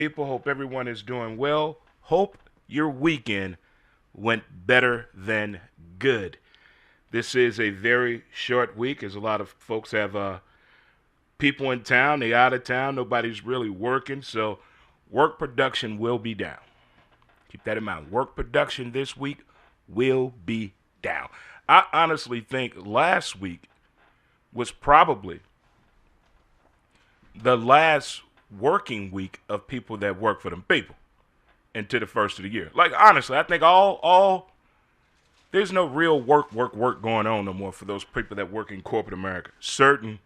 People, hope everyone is doing well. Hope your weekend went better than good. This is a very short week as a lot of folks have people in town. They out of town. Nobody's really working, so work production will be down. Keep that in mind. Work production this week will be down. I honestly think last week was probably the last working week of people that work for them people into the first of the year. Like, honestly, I think all there's no real work going on no more for those people that work in corporate America. Certain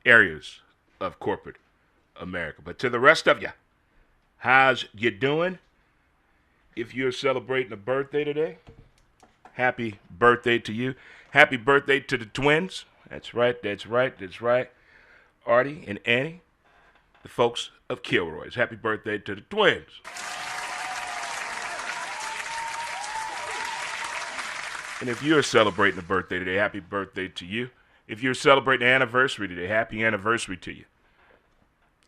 areas of corporate America. But to the rest of you, how's you doing? If you're celebrating a birthday today, happy birthday to you. Happy birthday to the twins. That's right. Arty and Annie, the folks of Kilroy's. Happy birthday to the twins. And if you're celebrating a birthday today, happy birthday to you. If you're celebrating an anniversary today, happy anniversary to you.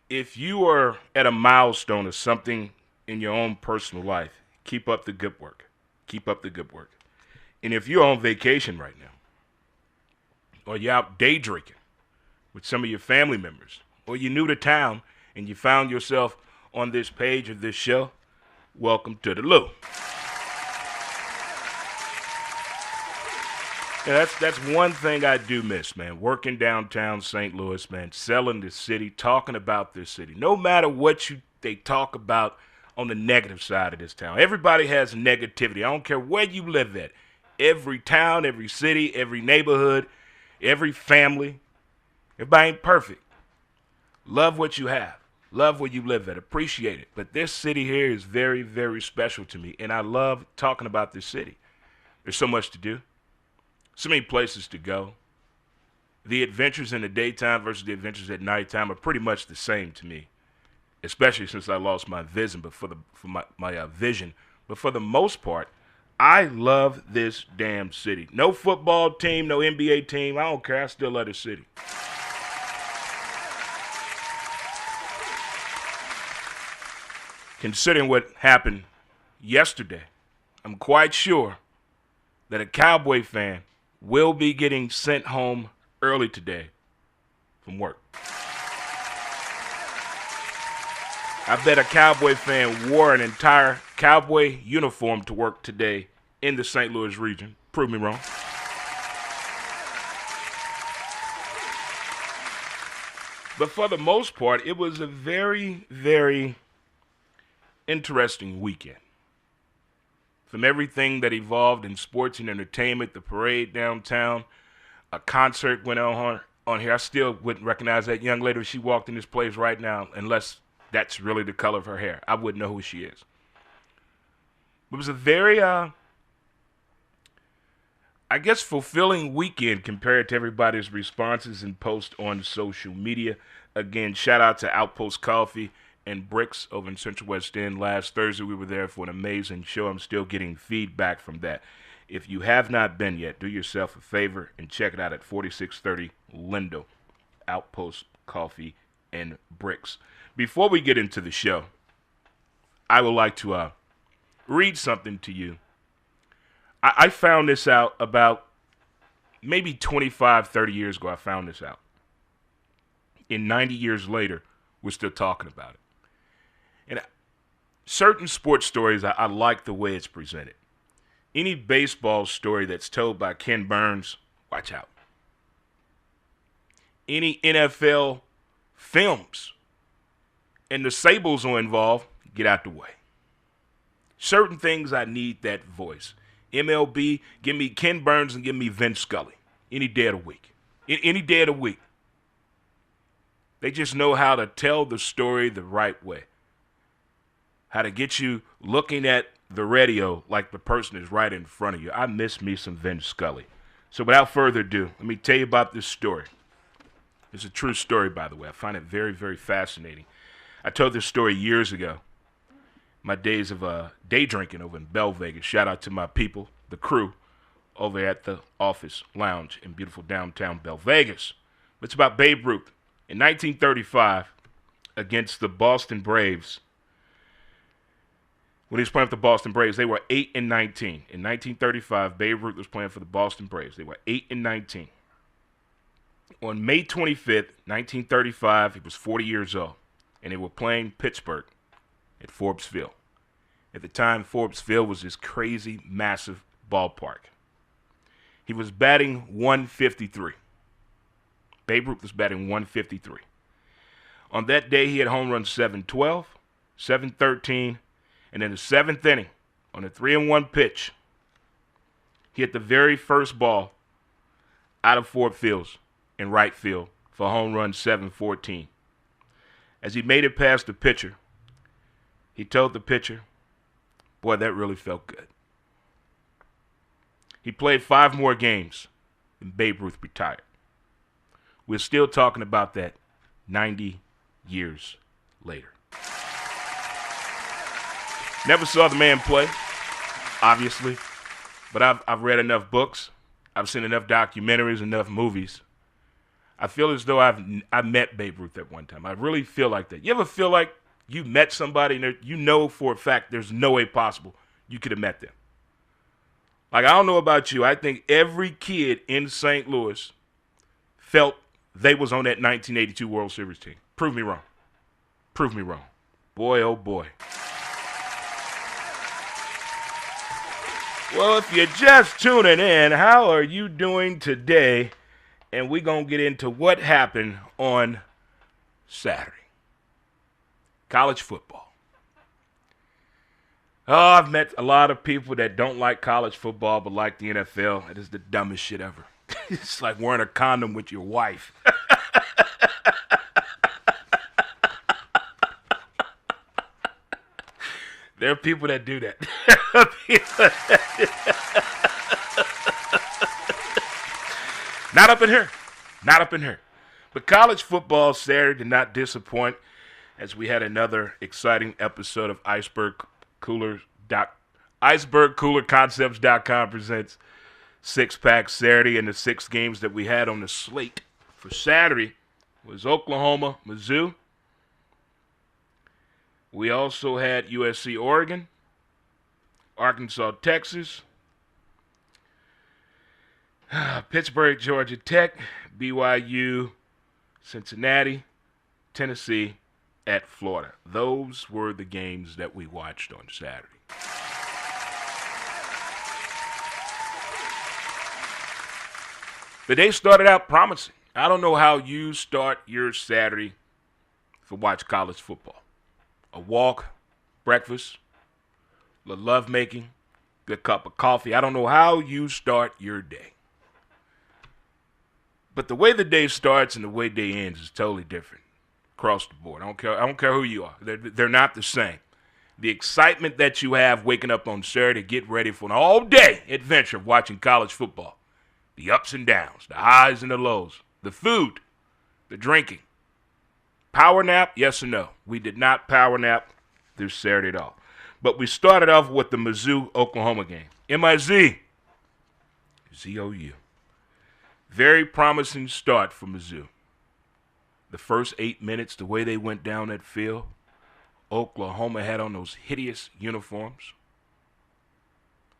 If you are at a milestone of something in your own personal life, keep up the good work. Keep up the good work. And if you're on vacation right now, or you're out day drinking with some of your family members, or you're new to town and you found yourself on this page of this show, welcome to the Lou. Yeah, that's one thing I do miss, man. Working downtown St. Louis, man, selling the city, talking about this city. No matter what they talk about on the negative side of this town. Everybody has negativity. I don't care where you live at. Every town, every city, every neighborhood, every family. Everybody ain't perfect. Love what you have. Love where you live at. Appreciate it. But this city here is very, very special to me, and I love talking about this city. There's so much to do. So many places to go. The adventures in the daytime versus the adventures at nighttime are pretty much the same to me, especially since I lost my vision. But for my vision, but for the most part, I love this damn city. No football team, no NBA team. I don't care. I still love the city. Considering what happened yesterday, I'm quite sure that a Cowboy fan will be getting sent home early today from work. I bet a Cowboy fan wore an entire Cowboy uniform to work today in the St. Louis region. Prove me wrong. But for the most part, it was a very, very interesting weekend. From everything that evolved in sports and entertainment, the parade downtown, a concert went on here. I still wouldn't recognize that young lady if she walked in this place right now, unless that's really the color of her hair. I wouldn't know who she is. It was a very, fulfilling weekend compared to everybody's responses and posts on social media. Again, shout out to Outpost Coffee and Bricks over in Central West End. Last Thursday, we were there for an amazing show. I'm still getting feedback from that. If you have not been yet, do yourself a favor and check it out at 4630 Lindo, Outpost Coffee and Bricks. Before we get into the show, I would like to read something to you. I found this out about maybe 25, 30 years ago. I found this out. And 90 years later, we're still talking about it. And certain sports stories, I like the way it's presented. Any baseball story that's told by Ken Burns, watch out. Any NFL films and the Sables are involved, get out the way. Certain things, I need that voice. MLB, give me Ken Burns and give me Vince Scully. Any day of the week. Any day of the week. They just know how to tell the story the right way. How to get you looking at the radio like the person is right in front of you. I miss me some Vince Scully. So without further ado, let me tell you about this story. It's a true story, by the way. I find it very, very fascinating. I told this story years ago. My days of day drinking over in Bell Vegas. Shout out to my people, the crew, over at the Office Lounge in beautiful downtown Bell Vegas. It's about Babe Ruth. In 1935, against the Boston Braves, when he was playing for the Boston Braves, they were 8-19. In 1935, Babe Ruth was playing for the Boston Braves. They were 8-19. On May 25th, 1935, he was 40 years old, and they were playing Pittsburgh at Forbes Field. At the time, Forbes Field was this crazy, massive ballpark. He was batting 153. Babe Ruth was batting 153. On that day, he had home run 712, 713, and in the seventh inning, on a 3-1 pitch, he hit the very first ball out of Ford Fields in right field for home run 714. As he made it past the pitcher, he told the pitcher, "Boy, that really felt good." He played 5 more games, and Babe Ruth retired. We're still talking about that 90 years later. Never saw the man play, obviously, but I've read enough books. I've seen enough documentaries, enough movies. I feel as though I met Babe Ruth at one time. I really feel like that. You ever feel like you met somebody and you know for a fact there's no way possible you could have met them? Like, I don't know about you. I think every kid in St. Louis felt they was on that 1982 World Series team. Prove me wrong. Prove me wrong. Boy, oh boy. Well, if you're just tuning in, how are you doing today? And we're going to get into what happened on Saturday. College football. Oh, I've met a lot of people that don't like college football but like the NFL. It is the dumbest shit ever. It's like wearing a condom with your wife. There are people that do that. Not up in here. Not up in here. But college football Saturday did not disappoint as we had another exciting episode of IcebergCoolerConcepts.com presents Six Pack Saturday, and the 6 games that we had on the slate for Saturday was Oklahoma, Mizzou. We also had USC, Oregon, Arkansas, Texas, Pittsburgh, Georgia Tech, BYU, Cincinnati, Tennessee, at Florida. Those were the games that we watched on Saturday. The day started out promising. I don't know how you start your Saturday for watch college football. A walk, breakfast, a little lovemaking, good cup of coffee. I don't know how you start your day. But the way the day starts and the way the day ends is totally different across the board. I don't care who you are. They're not the same. The excitement that you have waking up on Saturday to get ready for an all-day adventure of watching college football. The ups and downs, the highs and the lows, the food, the drinking. Power nap, yes or no? We did not power nap this Saturday at all. But we started off with the Mizzou-Oklahoma game. M-I-Z. Z-O-U. Very promising start for Mizzou. The first 8 minutes, the way they went down that field, Oklahoma had on those hideous uniforms.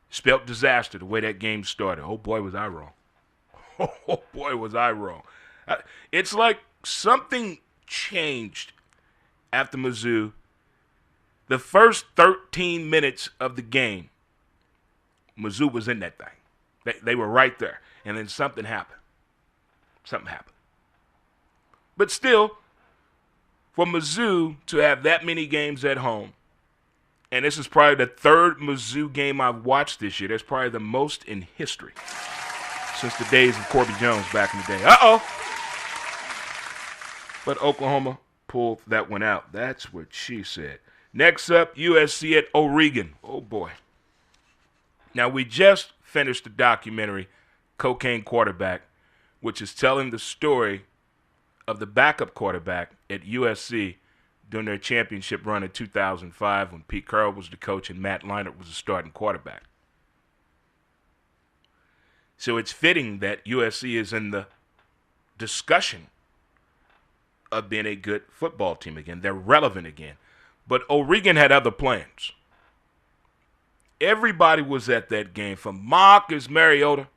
Spelt disaster the way that game started. Oh, boy, was I wrong. Oh, boy, was I wrong. It's like something changed after Mizzou. The first 13 minutes of the game, Mizzou was in that thing. They were right there. And then something happened. Something happened. But still, for Mizzou to have that many games at home, and this is probably the 3rd Mizzou game I've watched this year. That's probably the most in history since the days of Corby Jones back in the day. Uh-oh. But Oklahoma pulled that one out. That's what she said. Next up, USC at Oregon. Oh, boy. Now, we just finished the documentary, Cocaine Quarterback, which is telling the story of the backup quarterback at USC during their championship run in 2005 when Pete Carroll was the coach and Matt Leinart was the starting quarterback. So it's fitting that USC is in the discussion of being a good football team again. They're relevant again. But Oregon had other plans. Everybody was at that game, from Marcus Mariota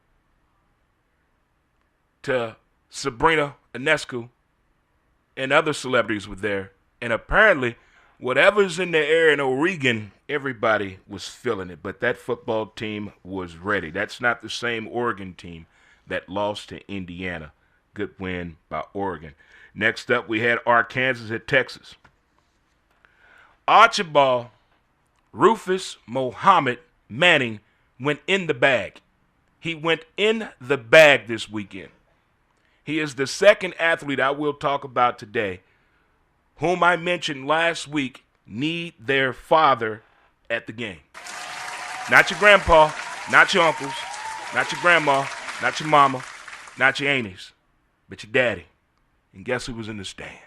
to Sabrina Ionescu, and other celebrities were there. And apparently, whatever's in the air in Oregon, everybody was feeling it. But that football team was ready. That's not the same Oregon team that lost to Indiana. Good win by Oregon. Next up, we had Arkansas at Texas. Archal Rufus Mohamd Manning went in the bag. He went in the bag this weekend. He is the second athlete I will talk about today, whom I mentioned last week need their father at the game. Not your grandpa, not your uncles, not your grandma, not your mama, not your aunties, but your daddy. And guess who was in the stand?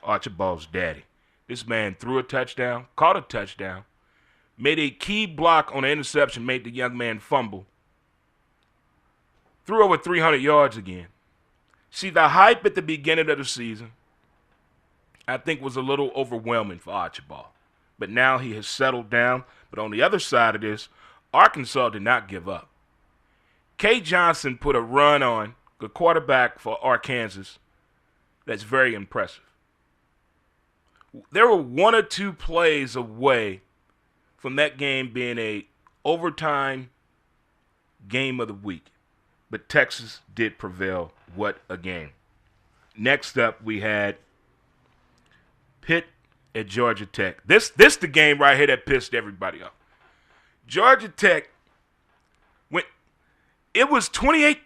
Archibald's daddy. This man threw a touchdown, caught a touchdown, made a key block on an interception, made the young man fumble. Threw over 300 yards again. See, the hype at the beginning of the season, I think, was a little overwhelming for Archibald. But now he has settled down. But on the other side of this, Arkansas did not give up. Kay Johnson put a run on the quarterback for Arkansas that's very impressive. There were one or two plays away from that game being a overtime game of the week. But Texas did prevail. What a game. Next up, we had Pitt at Georgia Tech. This the game right here that pissed everybody off. Georgia Tech went. It was 28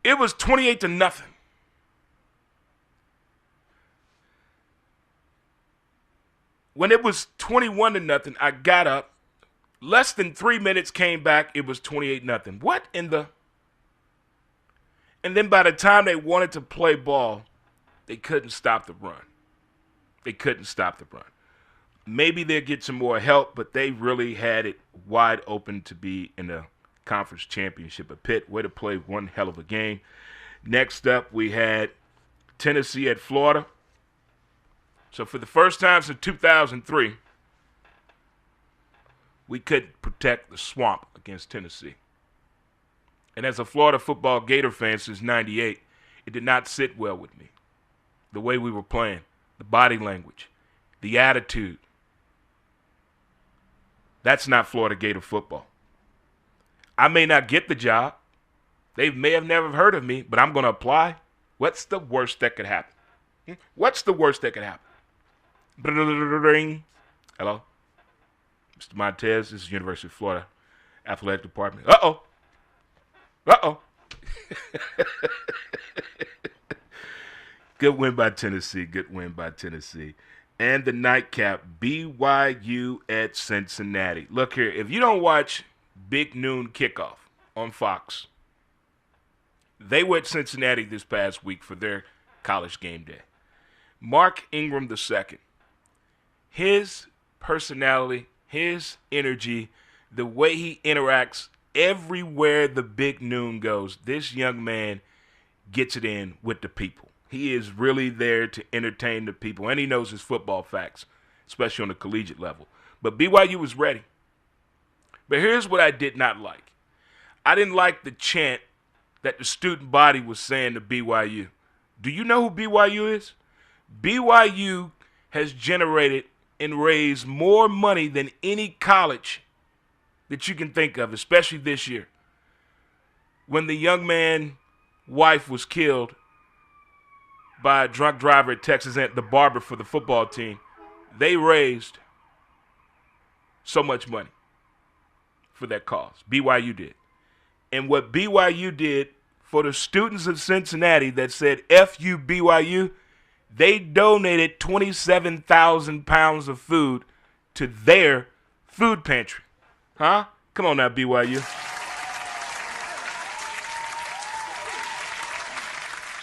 to nothing. When it was 21 to nothing, I got up. Less than 3 minutes came back. It was 28-0. What in the? And then by the time they wanted to play ball, they couldn't stop the run. They couldn't stop the run. Maybe they'll get some more help, but they really had it wide open to be in the conference championship. A Pitt, way to play one hell of a game. Next up, we had Tennessee at Florida. So for the first time since 2003, we couldn't protect the swamp against Tennessee. And as a Florida football Gator fan since 98, it did not sit well with me. The way we were playing, the body language, the attitude. That's not Florida Gator football. I may not get the job. They may have never heard of me, but I'm going to apply. What's the worst that could happen? What's the worst that could happen? Hello? Mr. Montez, this is University of Florida Athletic Department. Uh-oh. Good win by Tennessee. Good win by Tennessee. And the nightcap, BYU at Cincinnati. Look here, if you don't watch Big Noon Kickoff on Fox, they were at Cincinnati this past week for their college game day. Mark Ingram II, his personality, his energy, the way he interacts everywhere the Big Noon goes, this young man gets it in with the people. He is really there to entertain the people, and he knows his football facts, especially on the collegiate level. But BYU was ready. But here's what I did not like. I didn't like the chant that the student body was saying to BYU. Do you know who BYU is? BYU has generated and raised more money than any college that you can think of, especially this year. When the young man's wife was killed by a drunk driver at Texas A&M, the barber for the football team, they raised so much money for that cause. BYU did. And what BYU did for the students of Cincinnati that said, F you, BYU, they donated 27,000 pounds of food to their food pantry. Huh? Come on now, BYU.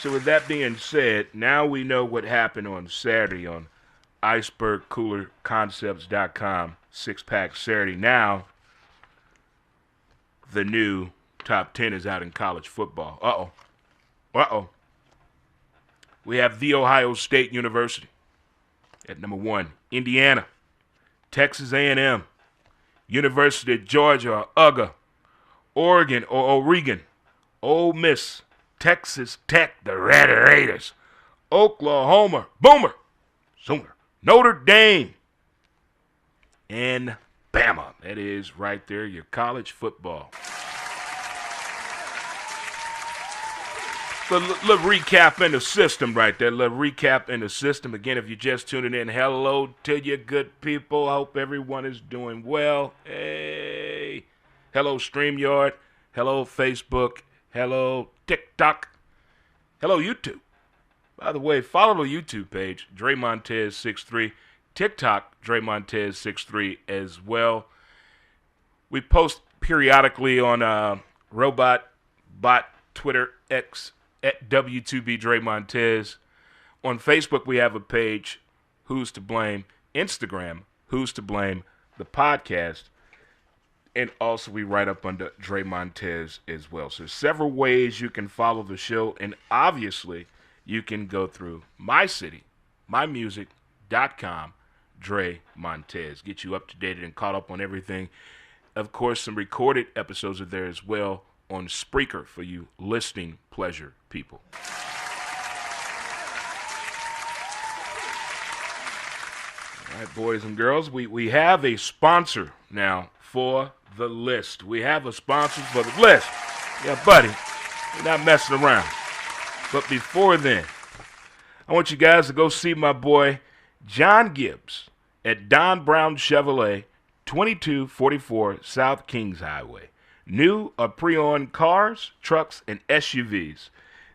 So with that being said, now we know what happened on Saturday on icebergcoolerconcepts.com, six-pack Saturday. Now, the new top 10 is out in college football. Uh-oh. We have The Ohio State University at number 1. Indiana, Texas A&M, University of Georgia or UGA, Oregon or Oregon, Ole Miss, Texas Tech, the Red Raiders, Oklahoma, Boomer, Sooner, Notre Dame, and Bama. That is right there, your college football. A little recap in the system right there. A little recap in the system. Again, if you're just tuning in, hello to you good people. I hope everyone is doing well. Hey. Hello, StreamYard. Hello, Facebook. Hello, TikTok. Hello, YouTube. By the way, follow the YouTube page, Dre Montez63. TikTok, Dre Montez63 as well. We post periodically on Robot, Bot, Twitter, X, at W2B Dre Montez. On Facebook, we have a page, Who's to Blame. Instagram, Who's to Blame, the podcast. And also, we write up under Dre Montez as well. So, several ways you can follow the show. And obviously, you can go through mymusic.com, Dre Montez. Get you up to date and caught up on everything. Of course, some recorded episodes are there as well on Spreaker for you listening pleasure people. All right, boys and girls, we have a sponsor now for the list. We have a sponsor for the list. Yeah, buddy, we're not messing around. But before then, I want you guys to go see my boy Jir Gibbs at Don Brown Chevrolet, 2244 South Kings Highway. New or pre-owned cars, trucks, and SUVs.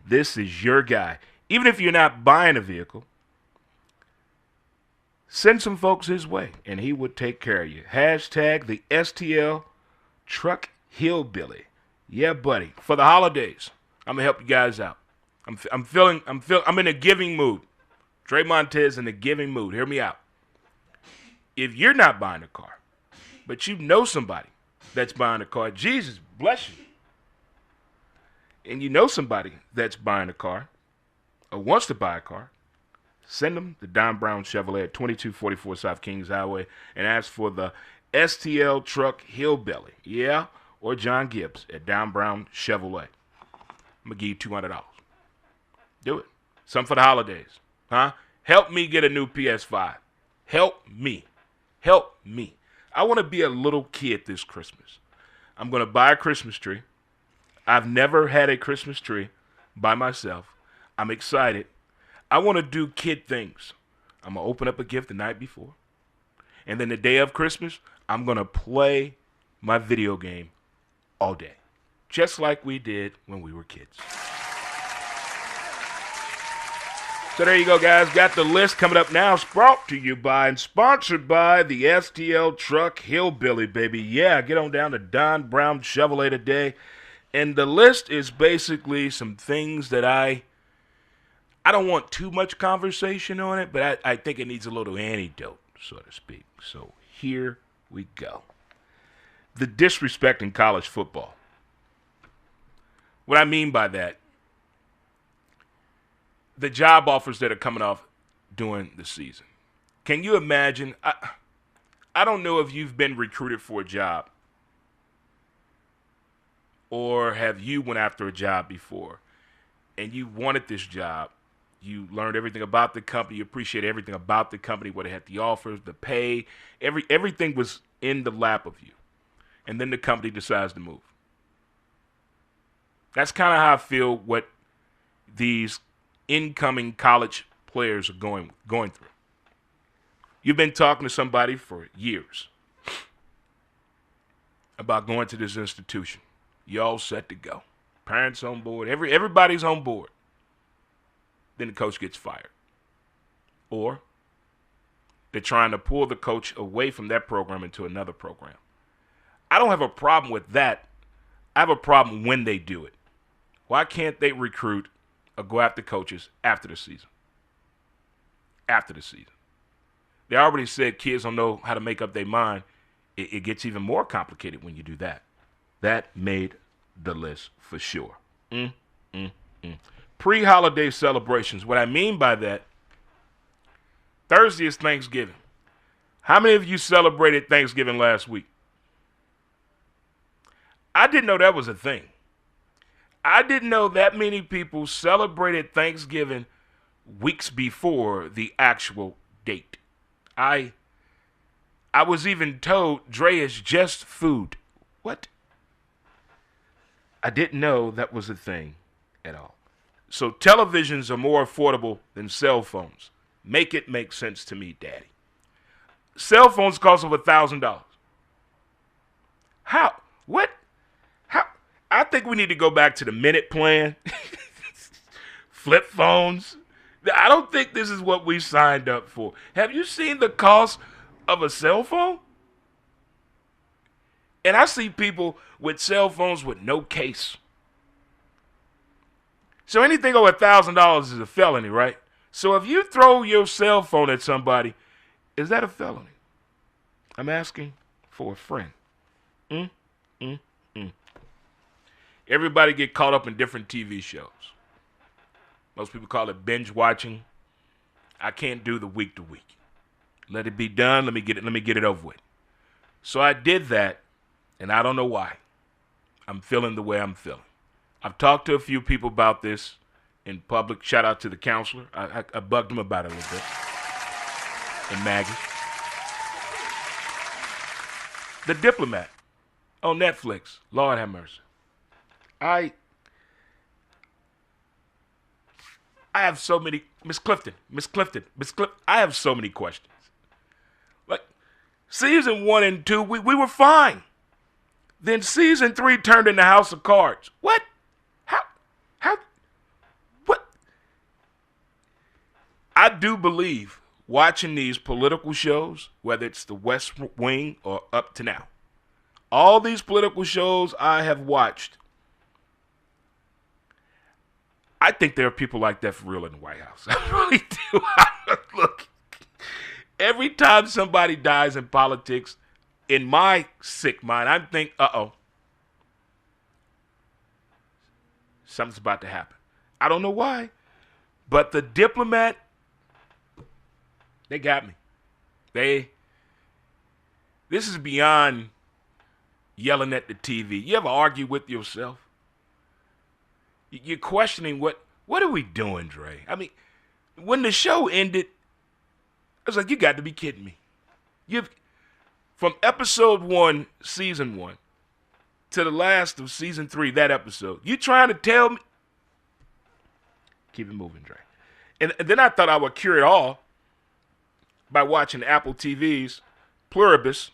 This is your guy. Even if you're not buying a vehicle, send some folks his way, and he would take care of you. Hashtag the STL Truck Hillbilly. Yeah, buddy. For the holidays, I'm gonna help you guys out. I'm in a giving mood. Dre Montez in a giving mood. Hear me out. If you're not buying a car, but you know somebody that's buying a car, Jesus bless you. And you know somebody that's buying a car or wants to buy a car, send them to Don Brown Chevrolet at 2244 South Kings Highway and ask for the STL Truck Hillbilly. Yeah, or Jir Gibbs at Don Brown Chevrolet. I'm going to give you $200. Do it. Something for the holidays. Huh? Help me get a new PS5. Help me. Help me. I want to be a little kid this Christmas. I'm going to buy a Christmas tree. I've never had a Christmas tree by myself. I'm excited. I want to do kid things. I'm going to open up a gift the night before. And then the day of Christmas, I'm going to play my video game all day. Just like we did when we were kids. So there you go, guys. Got the list coming up now. It's brought to you by and sponsored by the STL Truck Hillbilly, baby. Yeah, get on down to Don Brown Chevrolet today. And the list is basically some things that I don't want too much conversation on it, but I think it needs a little anecdote, so to speak. So here we go. The disrespect in college football. What I mean by that, the job offers that are coming off during the season. Can you imagine? I don't know if you've been recruited for a job or have you went after a job before and you wanted this job. You learned everything about the company. You appreciate everything about the company, what it had the offers, the pay. Everything was in the lap of you. And then the company decides to move. That's kind of how I feel what these incoming college players are going through. You've been talking to somebody for years about going to this institution. You're all set to go. Parents on board. Everybody's on board. Then the coach gets fired. Or they're trying to pull the coach away from that program into another program. I don't have a problem with that. I have a problem when they do it. Why can't they recruit or go after coaches after the season? After the season. They already said kids don't know how to make up their mind. It gets even more complicated when you do that. That made the list for sure. Pre-holiday celebrations. What I mean by that, Thursday is Thanksgiving. How many of you celebrated Thanksgiving last week? I didn't know that was a thing. I didn't know that many people celebrated Thanksgiving weeks before the actual date. I was even told Dre is just food. What? I didn't know that was a thing at all. So televisions are more affordable than cell phones. Make it make sense to me, Daddy. Cell phones cost over $1,000. How? What? How? I think we need to go back to the minute plan. Flip phones. I don't think this is what we signed up for. Have you seen the cost of a cell phone? And I see people with cell phones with no case. So anything over $1,000 is a felony, right? So if you throw your cell phone at somebody, is that a felony? I'm asking for a friend. Everybody get caught up in different TV shows. Most people call it binge watching. I can't do the week to week. Let it be done. Let me get it over with. So I did that, and I don't know why. I'm feeling the way I'm feeling. I've talked to a few people about this in public. Shout out to the counselor. I bugged him about it a little bit. And Maggie. The Diplomat on Netflix. Lord have mercy. I have so many, Miss Clifton, I have so many questions. Like, season 1 and 2, we were fine. Then season 3 turned into House of Cards. What? How, what? I do believe watching these political shows, whether it's the West Wing or up to now, all these political shows I have watched, I think there are people like that for real in the White House. I really do. Look, every time somebody dies in politics, in my sick mind, I think, something's about to happen. I don't know why, but the Diplomat, they got me. This is beyond yelling at the TV. You ever argue with yourself? You're questioning what are we doing, Dre? I mean, when the show ended, I was like, you got to be kidding me. From episode 1, season 1, to the last of season 3, that episode, you trying to tell me? Keep it moving, Dre. And then I thought I would cure it all by watching Apple TV's Pluribus.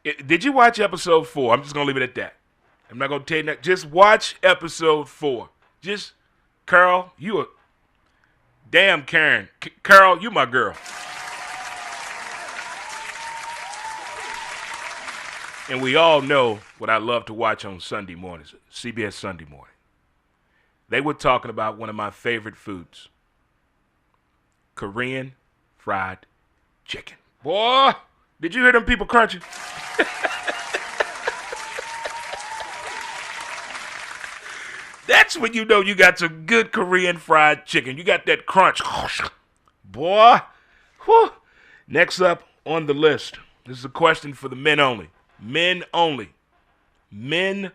Did you watch episode 4? I'm just going to leave it at that. I'm not going to tell you that. Just watch episode 4. Just, Carol, you a damn Karen. Carol, you my girl. And we all know what I love to watch on Sunday mornings, CBS Sunday Morning. They were talking about one of my favorite foods, Korean fried chicken. Boy, did you hear them people crunching? That's when you know you got some good Korean fried chicken. You got that crunch. Boy. Whew. Next up on the list, this is a question for the men only. Men only. Men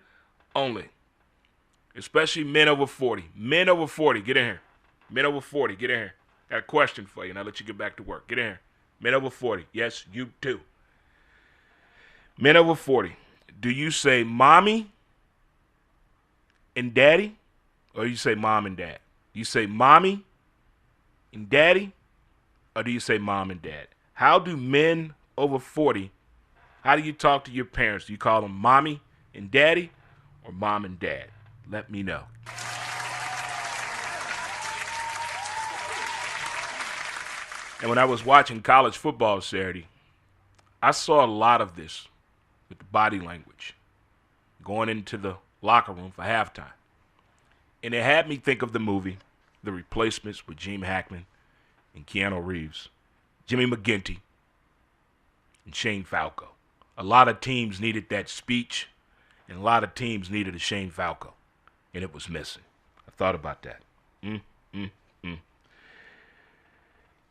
only. Especially men over 40. Men over 40, get in here. Men over 40, get in here. Got a question for you, and I'll let you get back to work. Get in here. Men over 40. Yes, you too. Men over 40. Do you say mommy and daddy, or do you say mom and dad? Do you say mommy and daddy, or do you say mom and dad? How do men over 40, how do you talk to your parents? Do you call them mommy and daddy or mom and dad? Let me know. And when I was watching college football Saturday, I saw a lot of this with the body language going into the locker room for halftime. And it had me think of the movie, The Replacements, with Gene Hackman and Keanu Reeves, Jimmy McGinty, and Shane Falco. A lot of teams needed that speech, and a lot of teams needed a Shane Falco, and it was missing. I thought about that.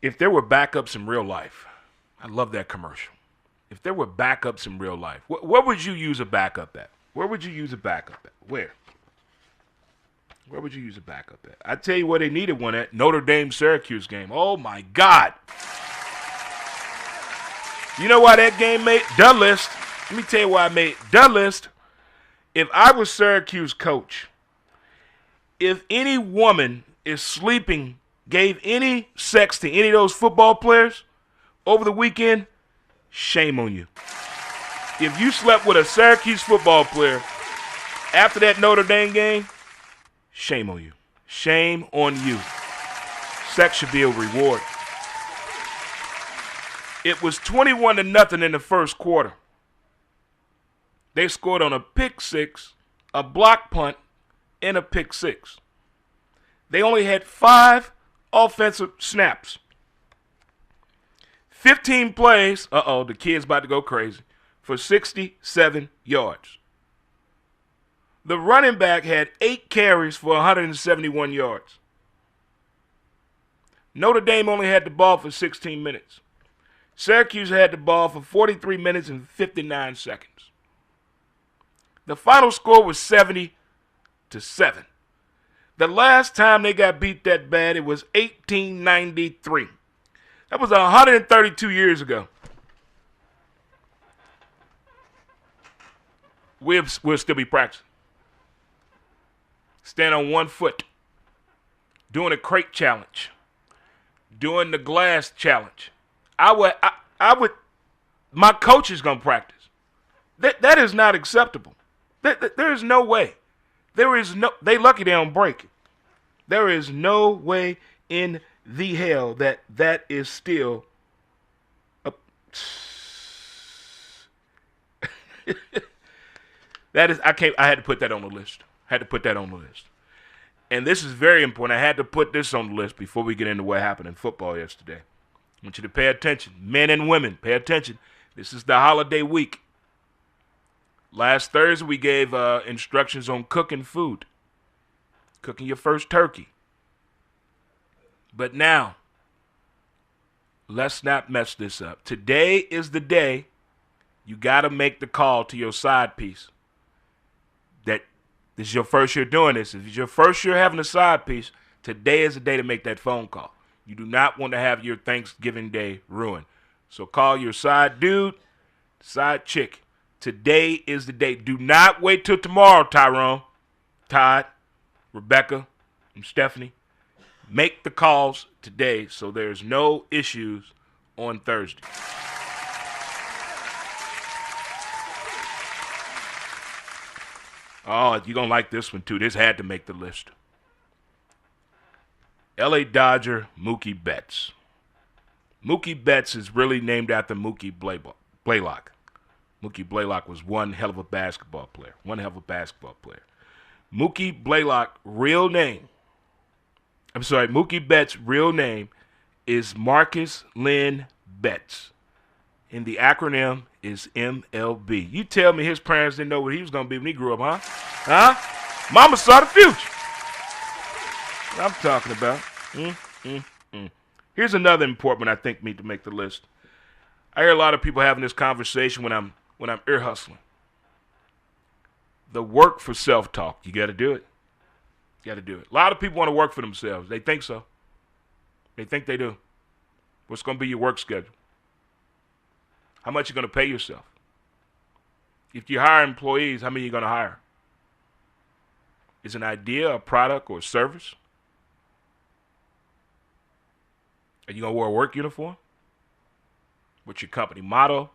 If there were backups in real life, I love that commercial. If there were backups in real life, where would you use a backup at? Where would you use a backup at? Where? Where would you use a backup at? I tell you where they needed one at. Notre Dame-Syracuse game. Oh, my God. You know why that game made the list? Let me tell you why I made the list. If I was Syracuse coach, if any woman is sleeping, gave any sex to any of those football players over the weekend, shame on you. If you slept with a Syracuse football player after that Notre Dame game, shame on you. Shame on you. Sex should be a reward. It was 21-0 in the first quarter. They scored on a pick six, a block punt, and a pick six. They only had 5 offensive snaps. 15 plays, the kid's about to go crazy, for 67 yards. The running back had 8 carries for 171 yards. Notre Dame only had the ball for 16 minutes. Syracuse had the ball for 43 minutes and 59 seconds. The final score was 70-7. The last time they got beat that bad, it was 1893. That was 132 years ago. We'll still be practicing. Stand on one foot. Doing a crate challenge. Doing the glass challenge. I would. My coach is gonna practice. That is not acceptable. There is no way. They lucky they don't break it. There is no way in the hell that is still that is, I had to put that on the list. And this is very important. I had to put this on the list before we get into what happened in football yesterday. I want you to pay attention. Men and women, pay attention. This is the holiday week. Last Thursday, we gave instructions on cooking food. Cooking your first turkey. But now, let's not mess this up. Today is the day you got to make the call to your side piece. That this is your first year doing this. If it's your first year having a side piece, today is the day to make that phone call. You do not want to have your Thanksgiving day ruined. So call your side dude, side chick. Today is the day. Do not wait till tomorrow, Tyrone, Todd, Rebecca, and Stephanie. Make the calls today so there's no issues on Thursday. Oh, you're going to like this one, too. This had to make the list. L.A. Dodger Mookie Betts. Mookie Betts is really named after Mookie Blaylock. Mookie Blaylock was one hell of a basketball player. Mookie Blaylock, Mookie Betts' real name is Marcus Lynn Betts. And the acronym is MLB. You tell me his parents didn't know what he was going to be when he grew up, huh? Mama saw the future. What I'm talking about. Here's another important one I think need to make the list. I hear a lot of people having this conversation when I'm ear hustling. The work for self-talk. You got to do it. A lot of people want to work for themselves. They think so. They think they do. What's going to be your work schedule? How much you going to pay yourself? If you hire employees, how many are you going to hire? Is an idea, a product, or a service? Are you going to wear a work uniform? What's your company motto?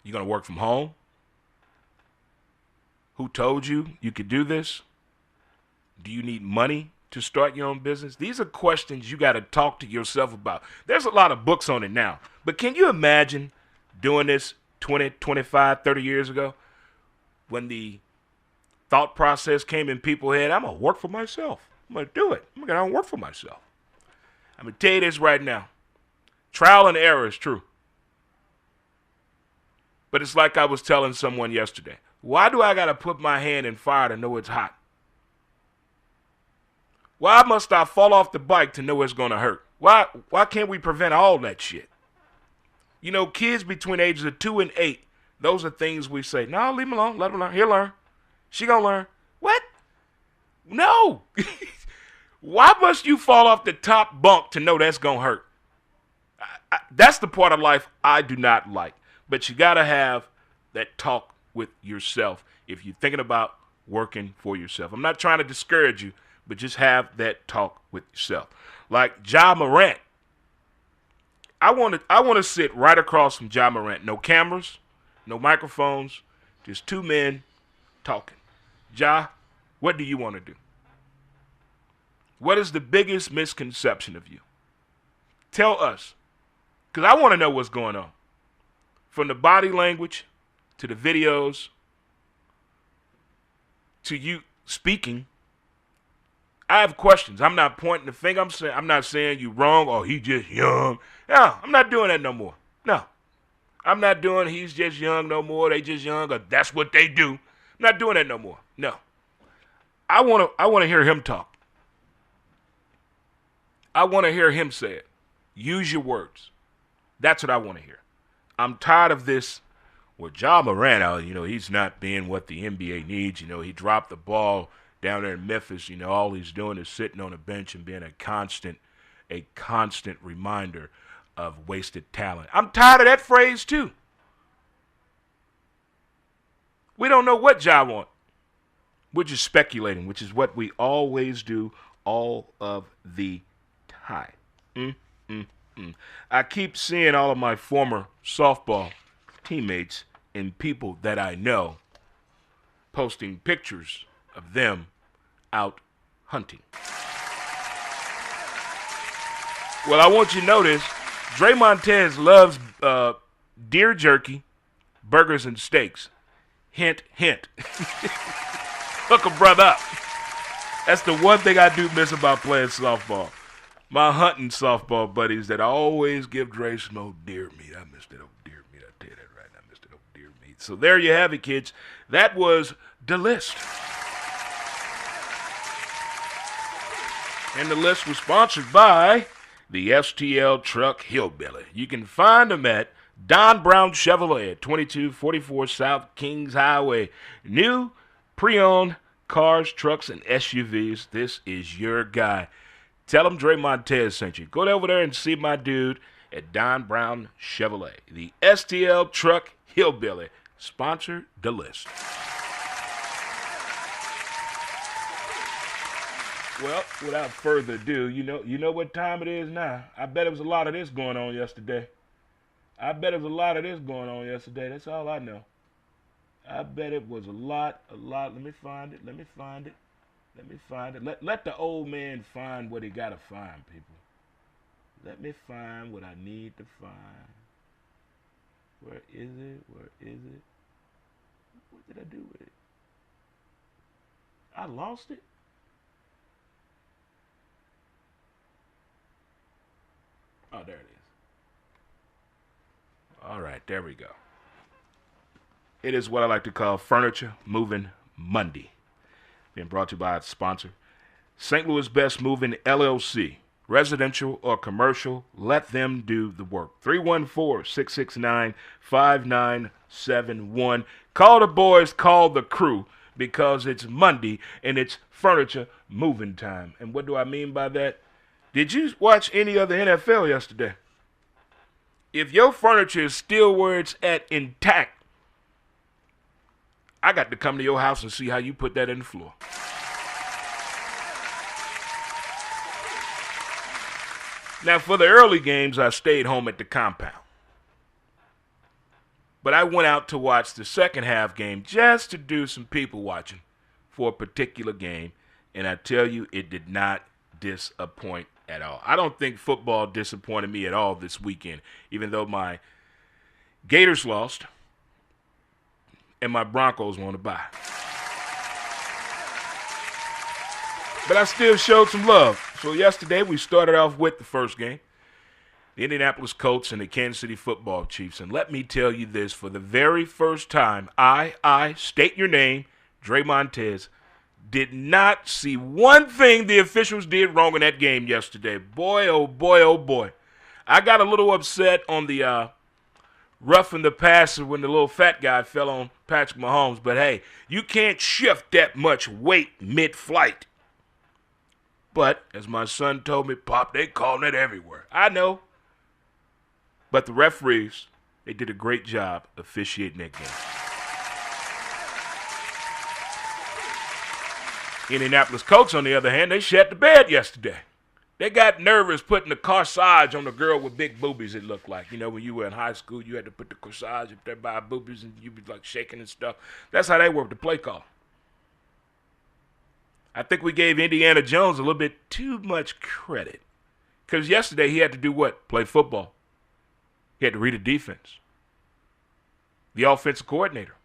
You going to work from home? Who told you you could do this? Do you need money to start your own business? These are questions you got to talk to yourself about. There's a lot of books on it now. But can you imagine doing this 20, 25, 30 years ago when the thought process came in people's head? I'm going to work for myself. I'm going to do it. I'm going to work for myself. I'm going to tell you this right now. Trial and error is true. But it's like I was telling someone yesterday. Why do I got to put my hand in fire to know it's hot? Why must I fall off the bike to know it's going to hurt? Why can't we prevent all that shit? You know, kids between ages of 2 and 8, those are things we say, no, leave him alone, let him learn. He'll learn. She gonna learn. What? No. Why must you fall off the top bunk to know that's gonna hurt? That's the part of life I do not like. But you gotta have that talk with yourself if you're thinking about working for yourself. I'm not trying to discourage you, but just have that talk with yourself. Like Ja Morant. I want to sit right across from Ja Morant. No cameras, no microphones, just two men talking. Ja, what do you want to do? What is the biggest misconception of you? Tell us, because I want to know what's going on. From the body language to the videos to you speaking, I have questions. I'm not pointing the finger. I'm not saying you wrong or he just young. No, I'm not doing that no more. No. I'm not doing he's just young no more. They just young or that's what they do. I'm not doing that no more. No. I want to hear him talk. I want to hear him say it. Use your words. That's what I want to hear. I'm tired of this. Well, Ja Morant, he's not being what the NBA needs. He dropped the ball down there in Memphis. All he's doing is sitting on a bench and being a constant reminder of wasted talent. I'm tired of that phrase too. We don't know what Ja wants. We're just speculating, which is what we always do all of the time. I keep seeing all of my former softball teammates and people that I know posting pictures of them out hunting. Well, I want you to know this. Dre Montez loves deer jerky, burgers, and steaks. Hint, hint. Hook a brother up. That's the one thing I do miss about playing softball. My hunting softball buddies that always give Dre some old deer meat. I missed that old deer meat. I tell you that right now. I missed that old deer meat. So there you have it, kids. That was the list. And the list was sponsored by the STL Truck Hillbilly. You can find them at Don Brown Chevrolet at 2244 South Kings Highway. New, pre-owned cars, trucks, and SUVs. This is your guy. Tell them Dre Montez sent you. Go over there and see my dude at Don Brown Chevrolet. The STL Truck Hillbilly sponsored the list. Well, without further ado, you know what time it is now. I bet it was a lot of this going on yesterday. That's all I know. I bet it was a lot. Let me find it. Let the old man find what he got to find, people. Let me find what I need to find. Where is it? What did I do with it? I lost it. Oh, there it is. All right, there we go. It is what I like to call Furniture Moving Monday. Being brought to you by its sponsor, St. Louis Best Moving LLC. Residential or commercial, let them do the work. 314-669-5971. Call the boys, call the crew, because it's Monday and it's furniture moving time. And what do I mean by that? Did you watch any of the NFL yesterday? If your furniture is still where it's at intact, I got to come to your house and see how you put that in the floor. Now, for the early games, I stayed home at the compound. But I went out to watch the second half game just to do some people watching for a particular game. And I tell you, it did not disappoint at all. I don't think football disappointed me at all this weekend, even though my Gators lost and my Broncos won a bye. But I still showed some love. So yesterday we started off with the first game, the Indianapolis Colts and the Kansas City Football Chiefs. And let me tell you this, for the very first time, I state your name, Dre Montez, did not see one thing the officials did wrong in that game yesterday. Boy, oh boy, oh boy. I got a little upset on the roughing the passer when the little fat guy fell on Patrick Mahomes. But, hey, you can't shift that much weight mid-flight. But, as my son told me, Pop, they calling it everywhere. I know. But the referees, they did a great job officiating that game. Indianapolis Colts, on the other hand, they shat the bed yesterday. They got nervous putting the corsage on the girl with big boobies, it looked like. You know, when you were in high school, you had to put the corsage up there by her boobies and you'd be like shaking and stuff. That's how they were with the play call. I think we gave Indiana Jones a little bit too much credit. Because yesterday he had to do what? Play football. He had to read a defense. The offensive coordinator.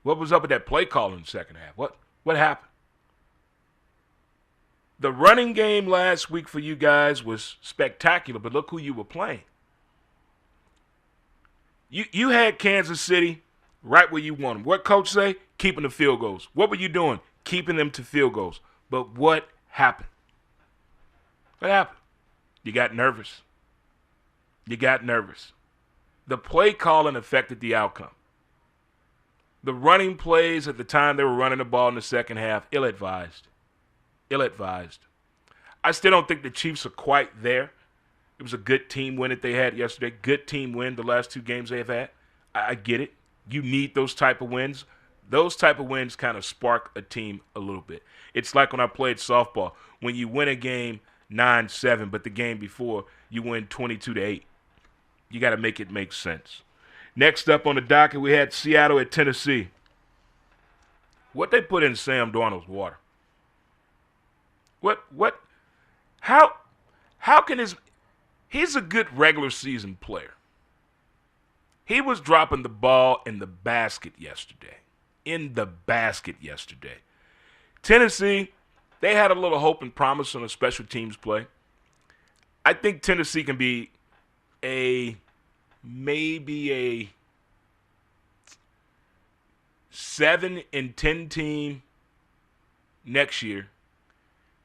What was up with that play call in the second half? What happened? The running game last week for you guys was spectacular, but look who you were playing. You had Kansas City right where you want them. What coach say? Keeping the field goals. What were you doing? Keeping them to field goals. But what happened? What happened? You got nervous. You got nervous. The play calling affected the outcome. The running plays at the time they were running the ball in the second half, ill-advised. Ill-advised. I still don't think the Chiefs are quite there. It was a good team win that they had yesterday. Good team win the last two games they've had. I get it. You need those type of wins. Those type of wins kind of spark a team a little bit. It's like when I played softball. When you win a game 9-7, but the game before you win 22-8. You got to make it make sense. Next up on the docket, we had Seattle at Tennessee. What they put in Sam Darnold's water? How can he's a good regular season player. He was dropping the ball in the basket yesterday. Tennessee, they had a little hope and promise on a special teams play. I think Tennessee can be maybe a 7-10 team next year,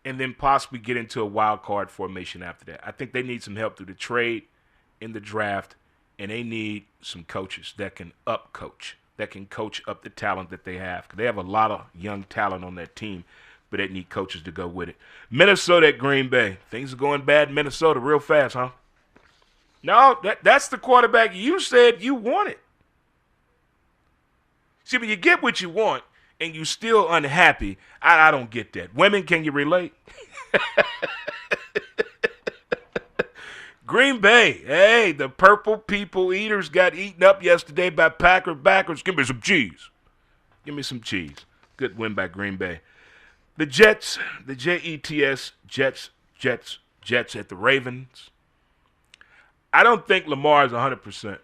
and then possibly get into a wild card formation after that. I think they need some help through the trade, in the draft, and they need some coaches that can coach up the talent that they have. Because they have a lot of young talent on that team, but they need coaches to go with it. Minnesota at Green Bay. Things are going bad in Minnesota real fast, huh? No, that's the quarterback you said you wanted. See, when you get what you want and you still unhappy, I don't get that. Women, can you relate? Green Bay, hey, the purple people eaters got eaten up yesterday by Packer backers. Give me some cheese. Good win by Green Bay. The Jets, the Jets, Jets at the Ravens. I don't think Lamar is 100%.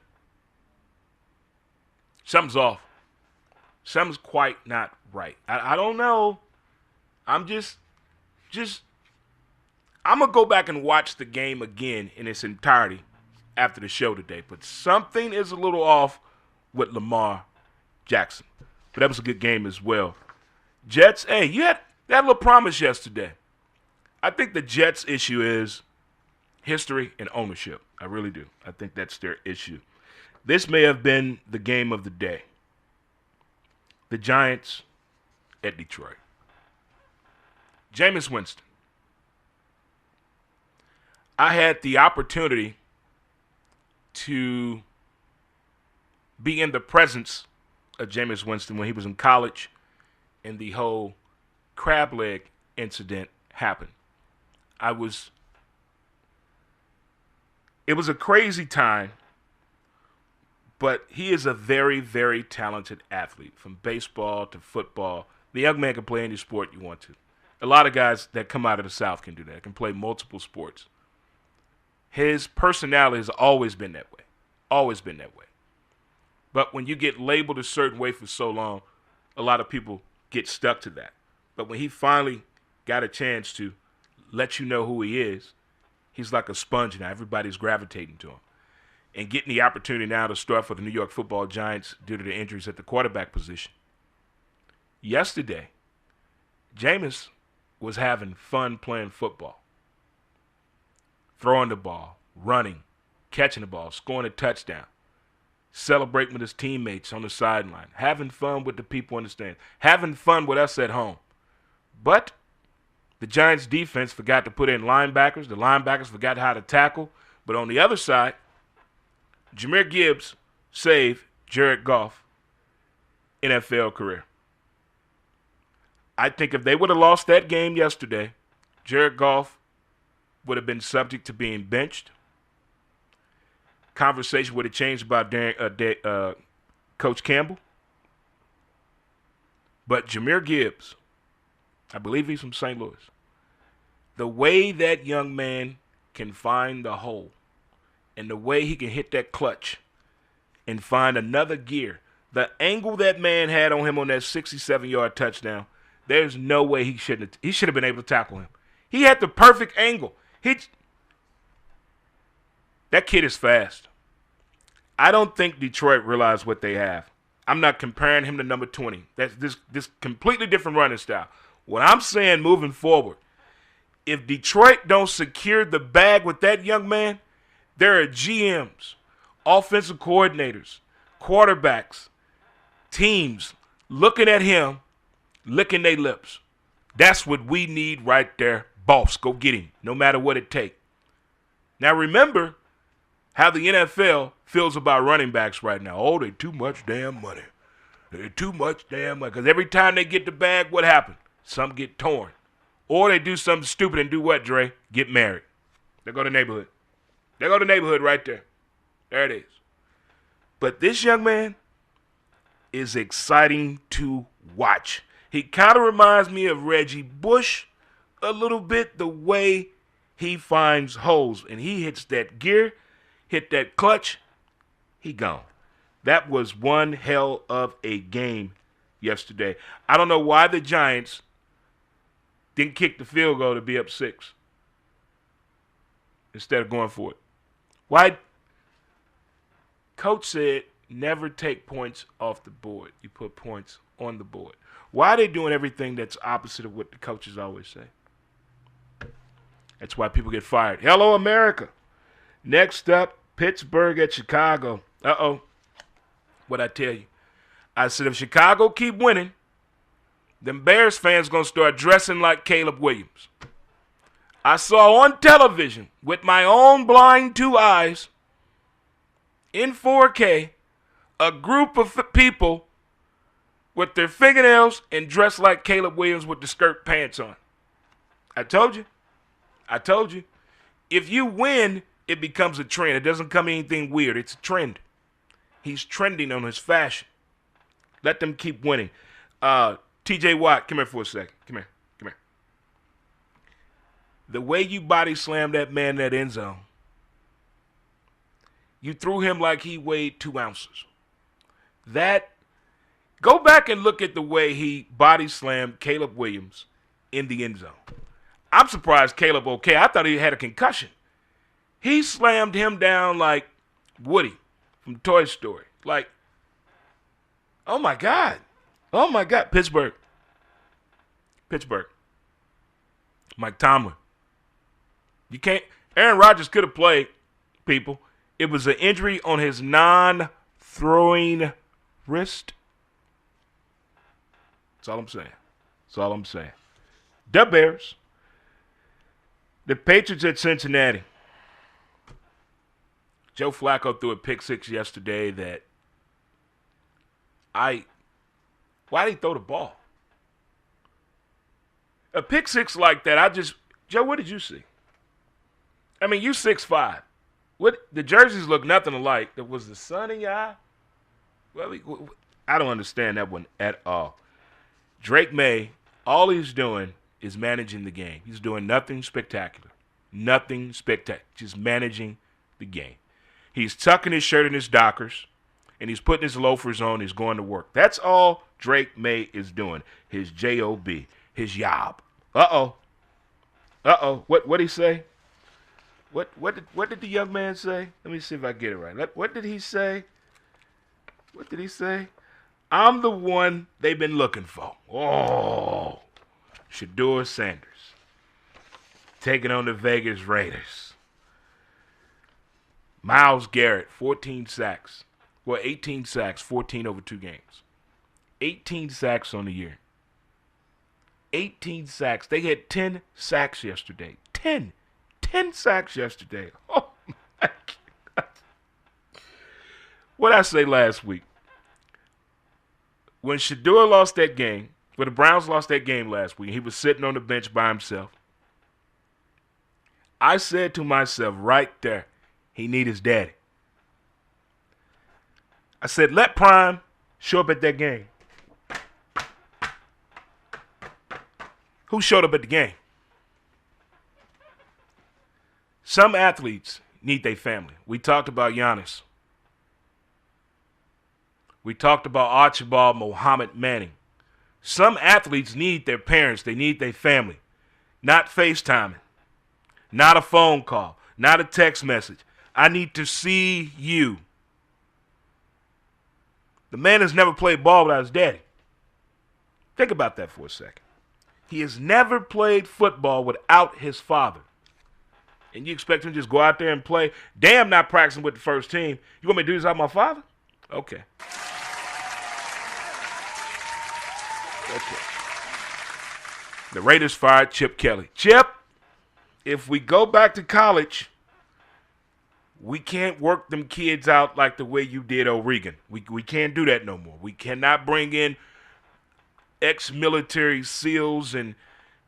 Something's off. Something's quite not right. I don't know. I'm going to go back and watch the game again in its entirety after the show today. But something is a little off with Lamar Jackson. But that was a good game as well. Jets, hey, you had that little promise yesterday. I think the Jets' issue is history and ownership. I really do. I think that's their issue. This may have been the game of the day. The Giants at Detroit. Jameis Winston. I had the opportunity to be in the presence of Jameis Winston when he was in college and the whole crab leg incident happened. It was a crazy time, but he is a very, very talented athlete, from baseball to football. The young man can play any sport you want to. A lot of guys that come out of the South can do that, can play multiple sports. His personality has always been that way. Always been that way. But when you get labeled a certain way for so long, a lot of people get stuck to that. But when he finally got a chance to let you know who he is, he's like a sponge now. Everybody's gravitating to him. And getting the opportunity now to start for the New York Football Giants due to the injuries at the quarterback position. Yesterday, Jameis was having fun playing football. Throwing the ball, running, catching the ball, scoring a touchdown. celebrating with his teammates on the sideline, having fun with the people in the stand, having fun with us at home. But the Giants' defense forgot to put in linebackers. The linebackers forgot how to tackle. But on the other side, Jir Gibbs saved Jared Goff NFL career. I think if they would have lost that game yesterday, Jared Goff would have been subject to being benched. Conversation would have changed about Coach Campbell. But Jir Gibbs, I believe he's from St. Louis. The way that young man can find the hole and the way he can hit that clutch and find another gear, the angle that man had on him on that 67-yard touchdown, there's no way he should have been able to tackle him. He had the perfect angle. That kid is fast. I don't think Detroit realized what they have. I'm not comparing him to number 20. That's this completely different running style. What I'm saying moving forward, if Detroit don't secure the bag with that young man, there are GMs, offensive coordinators, quarterbacks, teams looking at him, licking their lips. That's what we need right there. Boss, go get him, no matter what it takes. Now remember how the NFL feels about running backs right now. Oh, they too much damn money. They're too much damn money. Because every time they get the bag, what happens? Some get torn. Or they do something stupid and do what, Dre? Get married. They go to neighborhood. They go to neighborhood right there. There it is. But this young man is exciting to watch. He kind of reminds me of Reggie Bush a little bit, the way he finds holes. And he hits that gear, hit that clutch, he gone. That was one hell of a game yesterday. I don't know why the Giants didn't kick the field goal to be up 6 instead of going for it. Why? Coach said never take points off the board. You put points on the board. Why are they doing everything that's opposite of what the coaches always say? That's why people get fired. Hello, America. Next up, Pittsburgh at Chicago. Uh-oh. What'd I tell you? I said if Chicago keep winning, them Bears fans going to start dressing like Caleb Williams. I saw on television with my own blind 2 eyes in 4K a group of people with their fingernails and dressed like Caleb Williams with the skirt pants on. I told you. I told you. If you win, it becomes a trend. It doesn't come anything weird. It's a trend. He's trending on his fashion. Let them keep winning. T.J. Watt, come here for a second. Come here. Come here. The way you body slammed that man in that end zone, you threw him like he weighed 2 ounces. Go back and look at the way he body slammed Caleb Williams in the end zone. I'm surprised Caleb okay. I thought he had a concussion. He slammed him down like Woody from Toy Story. Like, oh my God. Oh my God. Pittsburgh. Mike Tomlin. You can't. Aaron Rodgers could have played, people. It was an injury on his non-throwing wrist. That's all I'm saying. That's all I'm saying. The Bears. The Patriots at Cincinnati. Joe Flacco threw a pick 6 yesterday that why did he throw the ball? A pick 6 like that, Joe, what did you see? I mean, you 6'5". The jerseys look nothing alike. Was the sun in your eye? Well, I don't understand that one at all. Drake May, all he's doing is managing the game. He's doing nothing spectacular. Nothing spectacular. Just managing the game. He's tucking his shirt in his Dockers, and he's putting his loafers on. He's going to work. That's all Drake May is doing. His J-O-B. His yob. Uh-oh. What did he say? What did the young man say? Let me see if I get it right. What did he say? What did he say? I'm the one they've been looking for. Oh, Shadura Sanders taking on the Vegas Raiders. Myles Garrett, 14 sacks. Well, 18 sacks, 14 over 2 games. 18 sacks on the year. 18 sacks. They had 10 sacks yesterday. 10 sacks yesterday. Oh, my God. What did I say last week? When Shadura lost that game, when the Browns lost that game last week, he was sitting on the bench by himself. I said to myself right there, he need his daddy. I said, let Prime show up at that game. Who showed up at the game? Some athletes need their family. We talked about Giannis. We talked about Archal Mohamd Manning. Some athletes need their parents. They need their family. Not FaceTiming. Not a phone call. Not a text message. I need to see you. The man has never played ball without his daddy. Think about that for a second. He has never played football without his father. And you expect him to just go out there and play? Damn, not practicing with the first team. You want me to do this without my father? Okay. The Raiders fired Chip Kelly. Chip, if we go back to college, we can't work them kids out like the way you did O'Regan. We can't do that no more. We cannot bring in ex-military SEALs and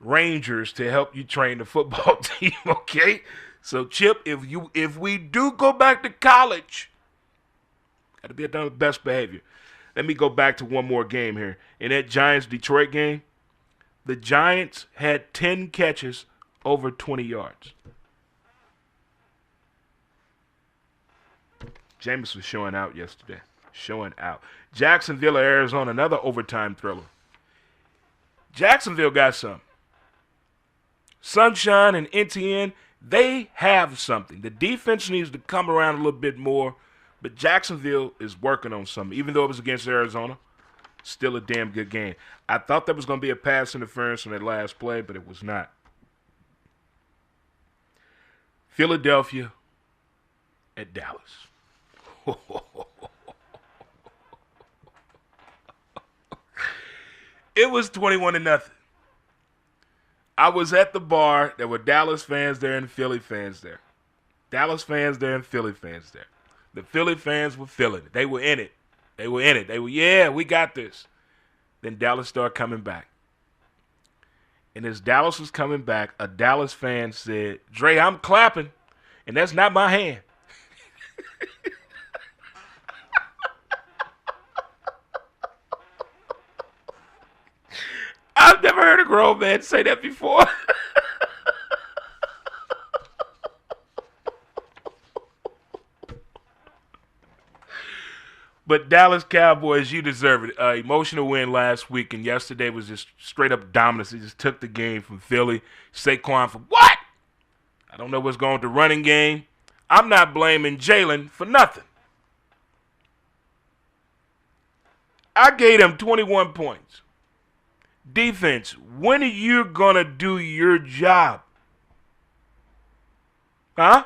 Rangers to help you train the football team, okay? So, Chip, if we do go back to college, got to be on the best behavior. Let me go back to one more game here. In that Giants-Detroit game, the Giants had 10 catches over 20 yards. Jameis was showing out yesterday. Showing out. Jacksonville, Arizona, another overtime thriller. Jacksonville got some. Sunshine and NTN, they have something. The defense needs to come around a little bit more, but Jacksonville is working on something. Even though it was against Arizona, still a damn good game. I thought there was going to be a pass interference on that last play, but it was not. Philadelphia at Dallas. It was 21-0. I was at the bar. There were Dallas fans there and Philly fans there. Dallas fans there and Philly fans there. The Philly fans were feeling it. They were in it. They were, yeah, we got this. Then Dallas started coming back. And as Dallas was coming back, a Dallas fan said, Dre, I'm clapping, and that's not my hand. I've never heard a grown man say that before. But Dallas Cowboys, you deserve it. Emotional win last week, and yesterday was just straight up dominance. He just took the game from Philly. Saquon for what? I don't know what's going with the running game. I'm not blaming Jalen for nothing. I gave him 21 points. Defense, when are you going to do your job? Huh?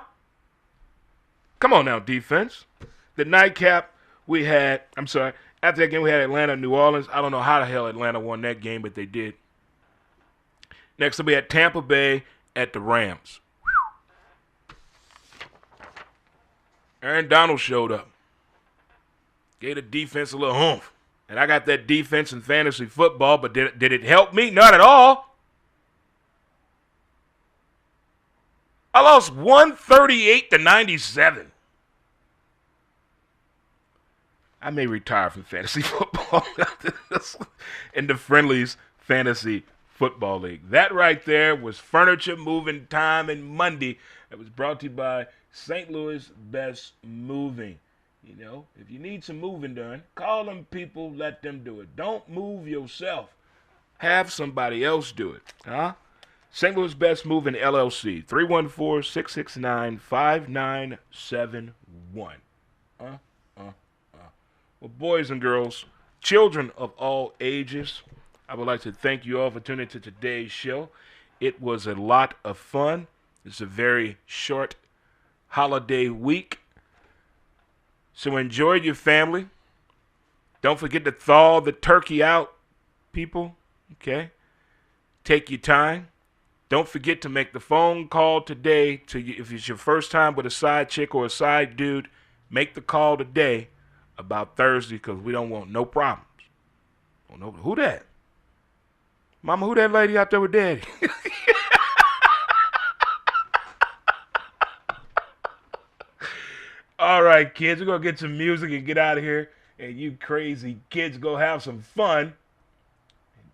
Come on now, defense. The nightcap. After that game we had Atlanta, New Orleans. I don't know how the hell Atlanta won that game, but they did. Next up we had Tampa Bay at the Rams. Aaron Donald showed up. Gave the defense a little oomph. And I got that defense in fantasy football, but did it help me? Not at all. I lost 138-97. I may retire from fantasy football in the Friendlies Fantasy Football League. That right there was Furniture Moving Time and Monday. That was brought to you by St. Louis Best Moving. You know, if you need some moving done, call them people, let them do it. Don't move yourself. Have somebody else do it. Huh? St. Louis Best Moving LLC, 314-669-5971. Well, boys and girls, children of all ages, I would like to thank you all for tuning to today's show. It was a lot of fun. It's a very short holiday week. So enjoy your family. Don't forget to thaw the turkey out, people. Okay? Take your time. Don't forget to make the phone call today. If it's your first time with a side chick or a side dude, make the call today about Thursday because we don't want no problems. Oh, no, who that? Mama, who that lady out there with Daddy? All right, kids, we're going to get some music and get out of here. And you crazy kids go have some fun.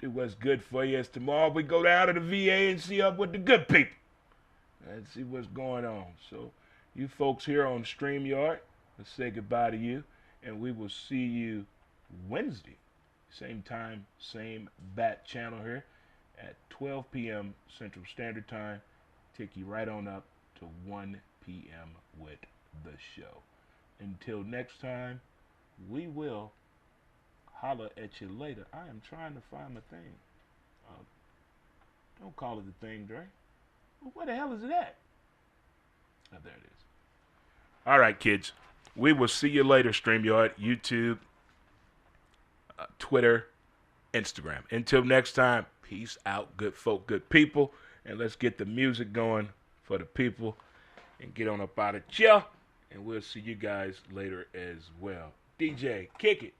Do what's good for you. As tomorrow we go down to the VA and see up with the good people. And see what's going on. So you folks here on StreamYard, let's say goodbye to you. And we will see you Wednesday. Same time, same bat channel here at 12 p.m. Central Standard Time. Take you right on up to 1 p.m. with the show. Until next time, we will holler at you later. I am trying to find my thing. Don't call it the thing, Dre. Well, where the hell is it at? Oh, there it is. All right, kids. We will see you later, StreamYard, YouTube, Twitter, Instagram. Until next time, peace out, good folk, good people. And let's get the music going for the people and get on up out of chill. And we'll see you guys later as well. DJ, kick it.